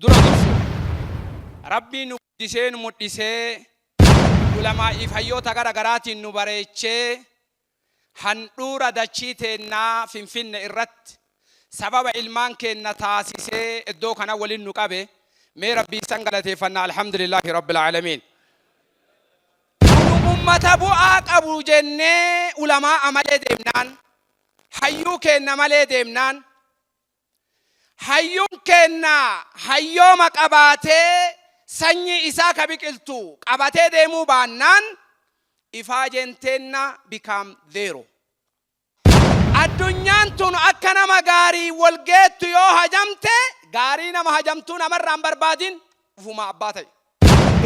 dursu rabbi nu diseen mudisee ulama ifayyoota gara garaatiin nu bareechee handhuura dachii teennaa finfinne irratti sababa ilmaan keenna taasisee iddoo kana waliin nu qabe mee rabbii san galateeffannaa alhamdulillahi rabbil aalamiin. ummata bu'aa qabu jennee ulamaa amalee deemnaan hayyuu keenna malee deemnaan hayyuun keenna hayyooma qabaatee sanyii isaa ka biqiltu qabatee deemuu baannaan ifaajeen teenna become zero. addunyaan tun akka nama gaarii walgeettu yoo hajamte gaarii nama hajamtuu namarraan barbaadin ufuma abbaa ta'e.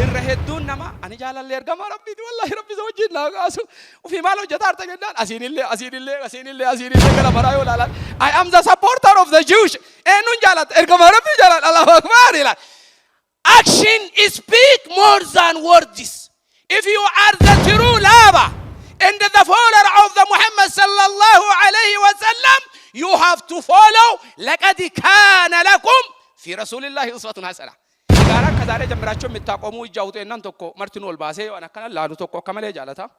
irra hedduun nama ani jaalallee ergama rabbiiti wallahi rabbi wajjin laaqaasu ufi maal hojjetaa arta jennaan asiinillee gara maraa yoo laalan I am the supporter of the Jewish eenyuun jaalata ergama rabbii jaalata Allahu akbar ila action speak more than words. If you are the true lover and the follower of the Muhammad sallallahu alayhi wa sallam, you have to follow لقد كان لكم في رسول الله أسوة حسنة. إذا كذا جمراتهم متقوموا يجاوبوا إنهم تكو مرتين والباسة وأنا كنا لا نتوقع كمال جالتا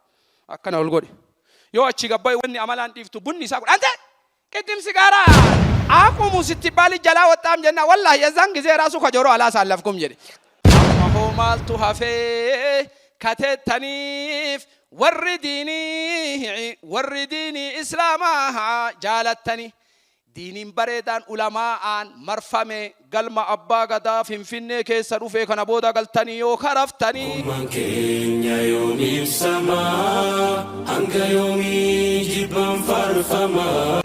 أكنا والقولي يو أشي قبائي وني عملان تيفتو بني ساقول أنت كتيم سيجارة أكو مستقبلي جلا وتام جنا والله يزنق زي راسو خجورو على سالفكم جري ما هو مال تهافي كتتنيف ورديني إسلامها جالتني دين بريدان علماء مرفمة قلم أبا قدا فين كيسرو فيك أنا بودا قلتني يو خرفتني من كينيا يومي السما أنك يومي جبان فرفما